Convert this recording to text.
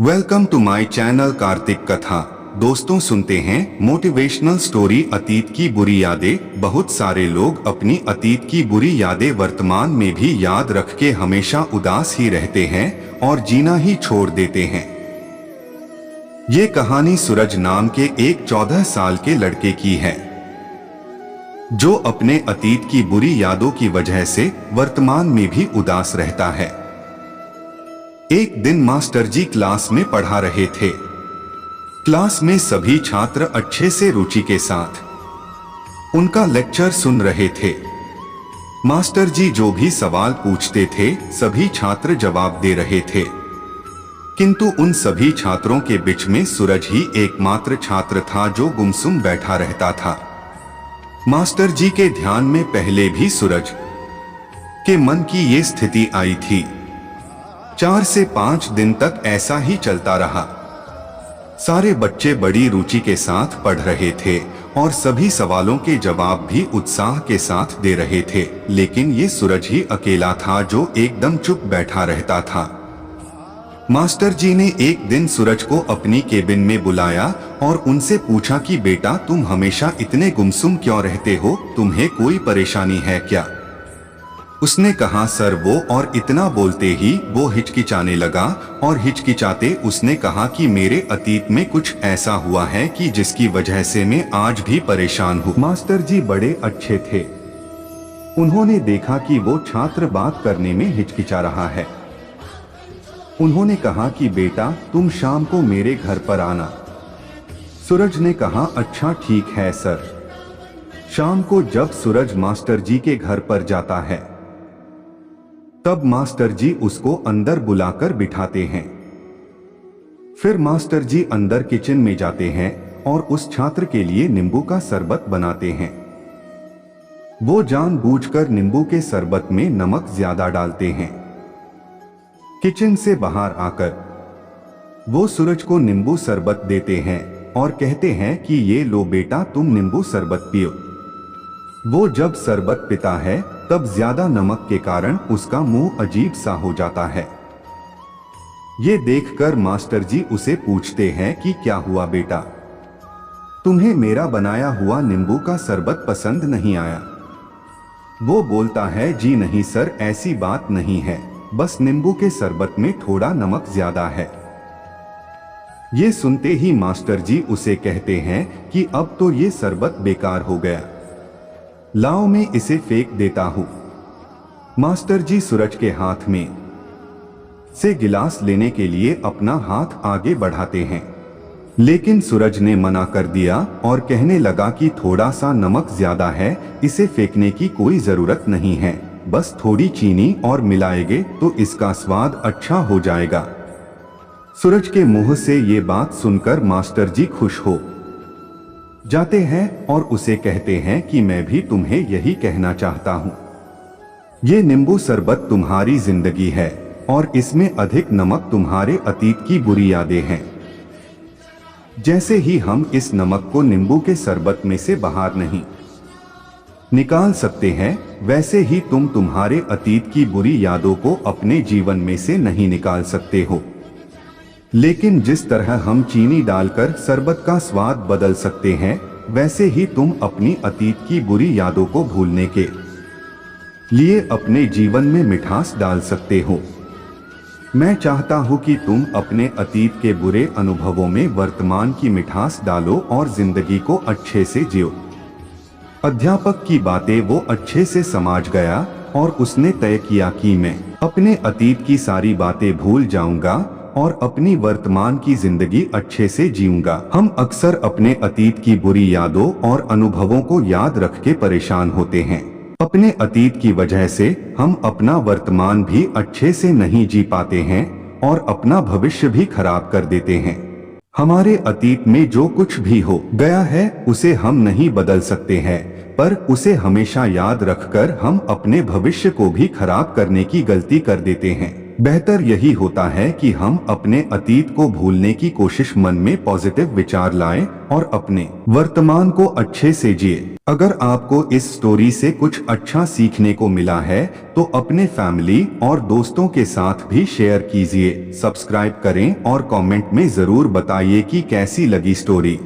Welcome to my channel Kartik Katha. दोस्तों, सुनते हैं मोटिवेशनल स्टोरी अतीत की बुरी यादें। बहुत सारे लोग अपनी अतीत की बुरी यादें वर्तमान में भी याद रख के हमेशा उदास ही रहते हैं और जीना ही छोड़ देते हैं। ये कहानी सूरज नाम के एक 14 साल के लड़के की है, जो अपने अतीत की बुरी यादों की वजह से वर्तमान में भी उदास रहता है। एक दिन मास्टर जी क्लास में पढ़ा रहे थे। क्लास में सभी छात्र अच्छे से रुचि के साथ उनका लेक्चर सुन रहे थे। मास्टर जी जो भी सवाल पूछते थे सभी छात्र जवाब दे रहे थे, किंतु उन सभी छात्रों के बीच में सूरज ही एकमात्र छात्र था जो गुमसुम बैठा रहता था। मास्टर जी के ध्यान में पहले भी सूरज के मन की ये स्थिति आई थी। 4 से 5 दिन तक ऐसा ही चलता रहा। सारे बच्चे बड़ी रुचि के साथ पढ़ रहे थे और सभी सवालों के जवाब भी उत्साह के साथ दे रहे थे, लेकिन ये सूरज ही अकेला था जो एकदम चुप बैठा रहता था। मास्टर जी ने एक दिन सूरज को अपनी केबिन में बुलाया और उनसे पूछा कि बेटा, तुम हमेशा इतने गुमसुम क्यों रहते हो? तुम्हें कोई परेशानी है क्या? उसने कहा, सर वो, और इतना बोलते ही वो हिचकिचाने लगा और हिचकिचाते उसने कहा कि मेरे अतीत में कुछ ऐसा हुआ है कि जिसकी वजह से मैं आज भी परेशान हूँ। मास्टर जी बड़े अच्छे थे। उन्होंने देखा कि वो छात्र बात करने में हिचकिचा रहा है। उन्होंने कहा कि बेटा, तुम शाम को मेरे घर पर आना। सूरज ने कहा, अच्छा ठीक है सर। शाम को जब सूरज मास्टर जी के घर पर जाता है तब मास्टर जी उसको अंदर बुलाकर बिठाते हैं। फिर मास्टर जी अंदर किचन में जाते हैं और उस छात्र के लिए नींबू का शरबत बनाते हैं। वो जानबूझकर नींबू के शरबत में नमक ज्यादा डालते हैं। किचन से बाहर आकर वो सूरज को नींबू शरबत देते हैं और कहते हैं कि ये लो बेटा, तुम नींबू शरबत पियो। वो जब शरबत पीता है तब ज्यादा नमक के कारण उसका मुंह अजीब सा हो जाता है। ये देखकर मास्टर जी उसे पूछते हैं कि क्या हुआ बेटा, तुम्हें मेरा बनाया हुआ नींबू का शरबत पसंद नहीं आया? वो बोलता है, जी नहीं सर, ऐसी बात नहीं है, बस नींबू के शरबत में थोड़ा नमक ज्यादा है। ये सुनते ही मास्टर जी उसे कहते हैं कि अब तो ये शरबत बेकार हो गया, लाओ मैं इसे फेंक देता हूं। मास्टर जी सूरज के हाथ में से गिलास लेने के लिए अपना हाथ आगे बढ़ाते हैं, लेकिन सूरज ने मना कर दिया और कहने लगा कि थोड़ा सा नमक ज्यादा है, इसे फेंकने की कोई जरूरत नहीं है, बस थोड़ी चीनी और मिलाएंगे तो इसका स्वाद अच्छा हो जाएगा। सूरज के मुंह से ये बात सुनकर मास्टर जी खुश हो जाते हैं और उसे कहते हैं कि मैं भी तुम्हें यही कहना चाहता हूं। ये नींबू शरबत तुम्हारी जिंदगी है और इसमें अधिक नमक तुम्हारे अतीत की बुरी यादें हैं। जैसे ही हम इस नमक को नींबू के शरबत में से बाहर नहीं निकाल सकते हैं, वैसे ही तुम तुम्हारे अतीत की बुरी यादों को अपने जीवन में से नहीं निकाल सकते हो। लेकिन जिस तरह हम चीनी डालकर शरबत का स्वाद बदल सकते हैं, वैसे ही तुम अपनी अतीत की बुरी यादों को भूलने के लिए अपने जीवन में मिठास डाल सकते हो। मैं चाहता हूं कि तुम अपने अतीत के बुरे अनुभवों में वर्तमान की मिठास डालो और जिंदगी को अच्छे से जियो। अध्यापक की बातें वो अच्छे से समझ गया और उसने तय किया कि मैं अपने अतीत की सारी बातें भूल जाऊंगा और अपनी वर्तमान की जिंदगी अच्छे से जीऊंगा। हम अक्सर अपने अतीत की बुरी यादों और अनुभवों को याद रख के परेशान होते हैं। अपने अतीत की वजह से हम अपना वर्तमान भी अच्छे से नहीं जी पाते हैं और अपना भविष्य भी खराब कर देते हैं। हमारे अतीत में जो कुछ भी हो गया है उसे हम नहीं बदल सकते हैं, पर उसे हमेशा याद रखकर हम अपने भविष्य को भी खराब करने की गलती कर देते हैं। बेहतर यही होता है कि हम अपने अतीत को भूलने की कोशिश, मन में पॉजिटिव विचार लाएं और अपने वर्तमान को अच्छे से जिए। अगर आपको इस स्टोरी से कुछ अच्छा सीखने को मिला है तो अपने फैमिली और दोस्तों के साथ भी शेयर कीजिए। सब्सक्राइब करें और कमेंट में जरूर बताइए कि कैसी लगी स्टोरी।